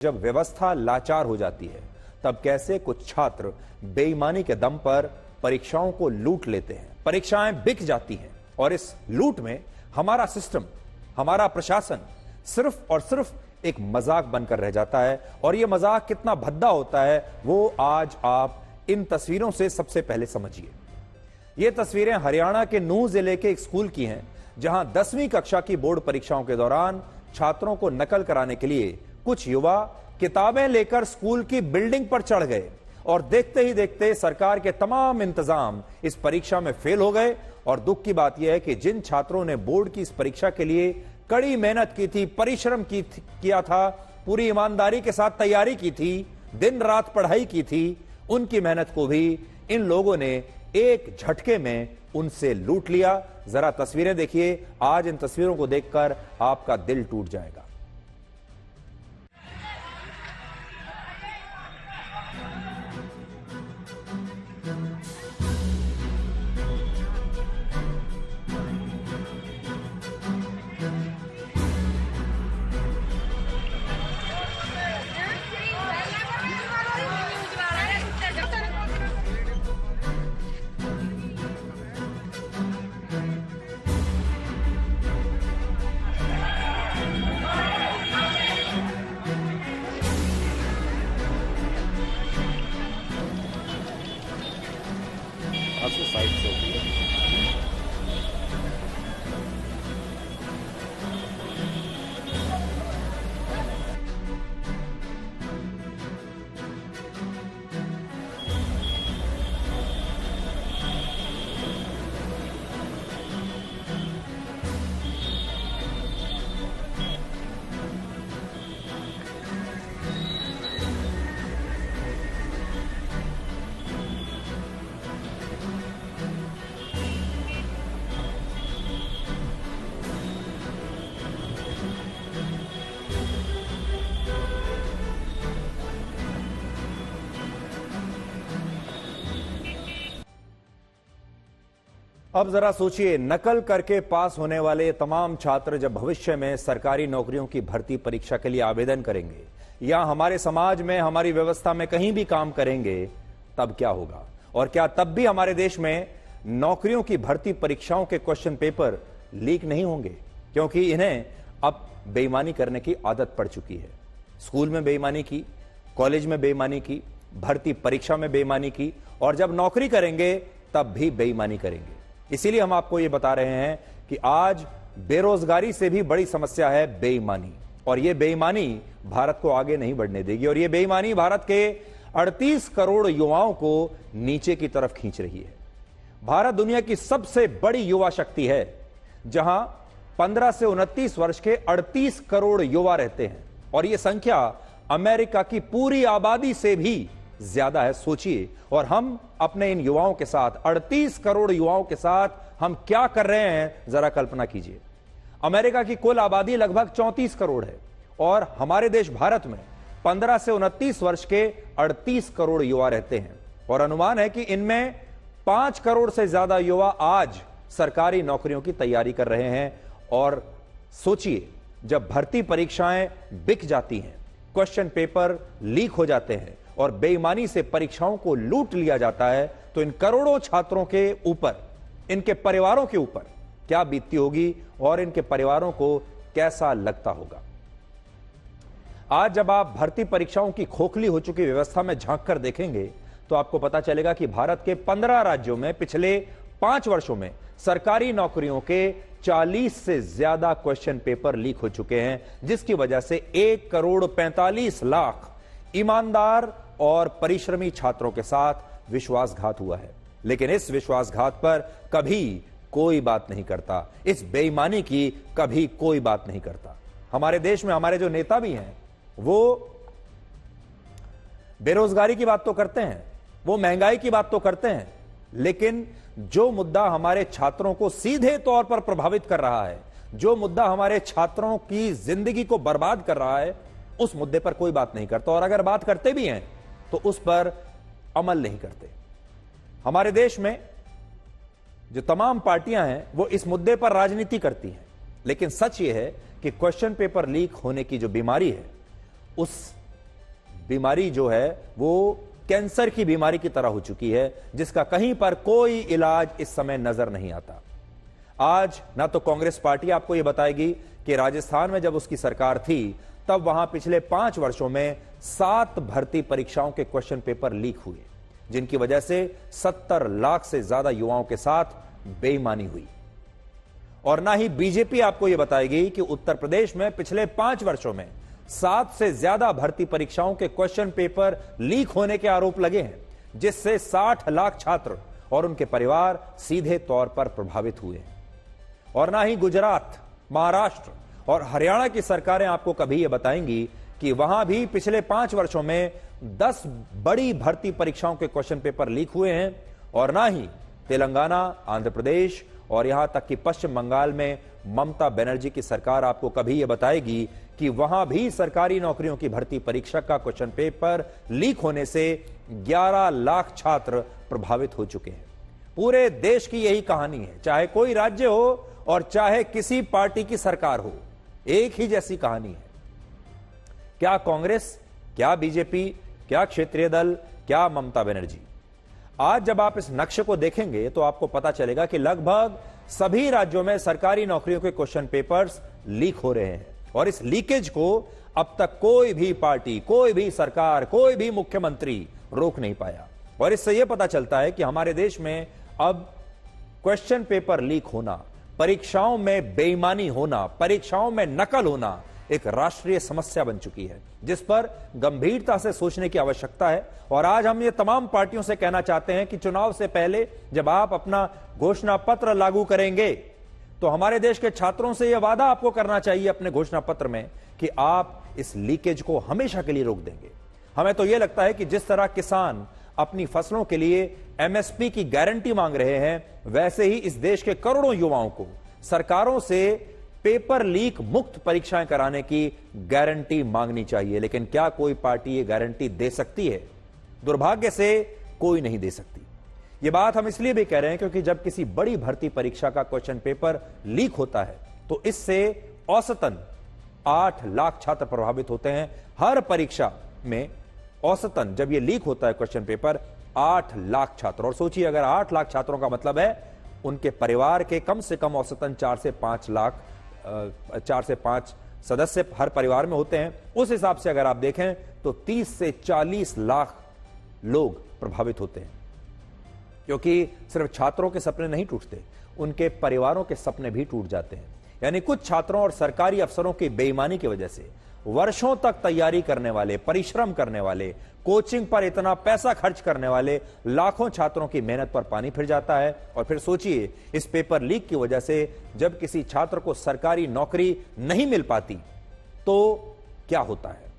जब व्यवस्था लाचार हो जाती है तब कैसे कुछ छात्र बेईमानी के दम पर परीक्षाओं को लूट लेते हैं, परीक्षाएं बिक जाती हैं और इस लूट में हमारा सिस्टम, हमारा प्रशासन सिर्फ और सिर्फ एक मजाक बनकर रह जाता है। और यह मजाक कितना भद्दा होता है वो आज आप इन तस्वीरों से सबसे पहले समझिए। ये तस्वीरें हरियाणा के नूंह जिले के एक स्कूल की हैं, जहां 10वीं कक्षा की बोर्ड परीक्षाओं के दौरान छात्रों को नकल कराने के लिए कुछ युवा किताबें लेकर स्कूल की बिल्डिंग पर चढ़ गए और देखते ही देखते सरकार के तमाम इंतजाम इस परीक्षा में फेल हो गए। और दुख की बात यह है कि जिन छात्रों ने बोर्ड की इस परीक्षा के लिए कड़ी मेहनत की थी, परिश्रम किया था, पूरी ईमानदारी के साथ तैयारी की थी, दिन रात पढ़ाई की थी, उनकी मेहनत को भी इन लोगों ने एक झटके में उनसे लूट लिया। जरा तस्वीरें देखिए, आज इन तस्वीरों को देखकर आपका दिल टूट जाएगा। साइड से होती है। अब जरा सोचिए, नकल करके पास होने वाले तमाम छात्र जब भविष्य में सरकारी नौकरियों की भर्ती परीक्षा के लिए आवेदन करेंगे या हमारे समाज में, हमारी व्यवस्था में कहीं भी काम करेंगे, तब क्या होगा? और क्या तब भी हमारे देश में नौकरियों की भर्ती परीक्षाओं के क्वेश्चन पेपर लीक नहीं होंगे? क्योंकि इन्हें अब बेईमानी करने की आदत पड़ चुकी है। स्कूल में बेईमानी की, कॉलेज में बेईमानी की, भर्ती परीक्षा में बेईमानी की, और जब नौकरी करेंगे तब भी बेईमानी करेंगे। इसीलिए हम आपको यह बता रहे हैं कि आज बेरोजगारी से भी बड़ी समस्या है बेईमानी, और यह बेईमानी भारत को आगे नहीं बढ़ने देगी। और यह बेईमानी भारत के 38 करोड़ युवाओं को नीचे की तरफ खींच रही है। भारत दुनिया की सबसे बड़ी युवा शक्ति है, जहां 15 से 29 वर्ष के 38 करोड़ युवा रहते हैं, और यह संख्या अमेरिका की पूरी आबादी से भी ज्यादा है। सोचिए, और हम अपने इन युवाओं के साथ, 38 करोड़ युवाओं के साथ हम क्या कर रहे हैं, जरा कल्पना कीजिए। अमेरिका की कुल आबादी लगभग 34 करोड़ है और हमारे देश भारत में 15 से 29 वर्ष के 38 करोड़ युवा रहते हैं, और अनुमान है कि इनमें 5 करोड़ से ज्यादा युवा आज सरकारी नौकरियों की तैयारी कर रहे हैं। और सोचिए, जब भर्ती परीक्षाएं बिक जाती हैं, क्वेश्चन पेपर लीक हो जाते हैं और बेईमानी से परीक्षाओं को लूट लिया जाता है, तो इन करोड़ों छात्रों के ऊपर, इनके परिवारों के ऊपर क्या बीतती होगी और इनके परिवारों को कैसा लगता होगा। आज जब आप भर्ती परीक्षाओं की खोखली हो चुकी व्यवस्था में झांक कर देखेंगे तो आपको पता चलेगा कि भारत के 15 राज्यों में पिछले 5 वर्षों में सरकारी नौकरियों के 40 से ज्यादा क्वेश्चन पेपर लीक हो चुके हैं, जिसकी वजह से 1 करोड़ 45 लाख ईमानदार और परिश्रमी छात्रों के साथ विश्वासघात हुआ है। लेकिन इस विश्वासघात पर कभी कोई बात नहीं करता, इस बेईमानी की कभी कोई बात नहीं करता। हमारे देश में हमारे जो नेता भी हैं वो बेरोजगारी की बात तो करते हैं, वो महंगाई की बात तो करते हैं, लेकिन जो मुद्दा हमारे छात्रों को सीधे तौर पर प्रभावित कर रहा है, जो मुद्दा हमारे छात्रों की जिंदगी को बर्बाद कर रहा है, उस मुद्दे पर कोई बात नहीं करता। और अगर बात करते भी हैं तो उस पर अमल नहीं करते। हमारे देश में जो तमाम पार्टियां हैं वो इस मुद्दे पर राजनीति करती हैं, लेकिन सच ये है कि क्वेश्चन पेपर लीक होने की जो बीमारी है, उस बीमारी जो है वो कैंसर की बीमारी की तरह हो चुकी है, जिसका कहीं पर कोई इलाज इस समय नजर नहीं आता। आज ना तो कांग्रेस पार्टी आपको यह बताएगी कि राजस्थान में जब उसकी सरकार थी तब वहां पिछले 5 वर्षों में 7 भर्ती परीक्षाओं के क्वेश्चन पेपर लीक हुए, जिनकी वजह से 70 लाख से ज्यादा युवाओं के साथ बेईमानी हुई। और ना ही बीजेपी आपको यह बताएगी कि उत्तर प्रदेश में पिछले 5 वर्षों में 7 से ज्यादा भर्ती परीक्षाओं के क्वेश्चन पेपर लीक होने के आरोप लगे हैं, जिससे 60 लाख छात्र और उनके परिवार सीधे तौर पर प्रभावित हुए हैं। और ना ही गुजरात, महाराष्ट्र और हरियाणा की सरकारें आपको कभी यह बताएंगी कि वहां भी पिछले 5 वर्षों में 10 बड़ी भर्ती परीक्षाओं के क्वेश्चन पेपर लीक हुए हैं। और ना ही तेलंगाना, आंध्र प्रदेश और यहां तक कि पश्चिम बंगाल में ममता बनर्जी की सरकार आपको कभी यह बताएगी कि वहां भी सरकारी नौकरियों की भर्ती परीक्षा का क्वेश्चन पेपर लीक होने से 11 लाख छात्र प्रभावित हो चुके हैं। पूरे देश की यही कहानी है, चाहे कोई राज्य हो और चाहे किसी पार्टी की सरकार हो, एक ही जैसी कहानी है। क्या कांग्रेस, क्या बीजेपी, क्या क्षेत्रीय दल, क्या ममता बनर्जी? आज जब आप इस नक्शे को देखेंगे तो आपको पता चलेगा कि लगभग सभी राज्यों में सरकारी नौकरियों के क्वेश्चन पेपर्स लीक हो रहे हैं। और इस लीकेज को अब तक कोई भी पार्टी, कोई भी सरकार, कोई भी मुख्यमंत्री रोक नहीं पाया। और इससे यह पता चलता है कि हमारे देश में अब क्वेश्चन पेपर लीक होना, परीक्षाओं में बेईमानी होना, परीक्षाओं में नकल होना एक राष्ट्रीय समस्या बन चुकी है, जिस पर गंभीरता से सोचने की आवश्यकता है। और आज हम ये तमाम पार्टियों से कहना चाहते हैं कि चुनाव से पहले जब आप अपना घोषणा पत्र लागू करेंगे तो हमारे देश के छात्रों से यह वादा आपको करना चाहिए अपने घोषणा पत्र में कि आप इस लीकेज को हमेशा के लिए रोक देंगे। हमें तो यह लगता है कि जिस तरह किसान अपनी फसलों के लिए एमएसपी की गारंटी मांग रहे हैं, वैसे ही इस देश के करोड़ों युवाओं को सरकारों से पेपर लीक मुक्त परीक्षाएं कराने की गारंटी मांगनी चाहिए। लेकिन क्या कोई पार्टी ये गारंटी दे सकती है? दुर्भाग्य से कोई नहीं दे सकती। ये बात हम इसलिए भी कह रहे हैं क्योंकि जब किसी बड़ी भर्ती परीक्षा का क्वेश्चन पेपर लीक होता है तो इससे औसतन 8 लाख छात्र प्रभावित होते हैं। हर परीक्षा में औसतन जब ये लीक होता है क्वेश्चन पेपर, 8 लाख छात्र। और सोचिए, अगर 8 लाख छात्रों का मतलब है उनके परिवार के कम से कम औसतन 4 से 5 सदस्य हर परिवार में होते हैं। उस हिसाब से अगर आप देखें तो 30 से 40 लाख लोग प्रभावित होते हैं, क्योंकि सिर्फ छात्रों के सपने नहीं टूटते, उनके परिवारों के सपने भी टूट जाते हैं। यानी कुछ छात्रों और सरकारी अफसरों की बेईमानी की वजह से वर्षों तक तैयारी करने वाले, परिश्रम करने वाले, कोचिंग पर इतना पैसा खर्च करने वाले लाखों छात्रों की मेहनत पर पानी फिर जाता है। और फिर सोचिए, इस पेपर लीक की वजह से जब किसी छात्र को सरकारी नौकरी नहीं मिल पाती तो क्या होता है।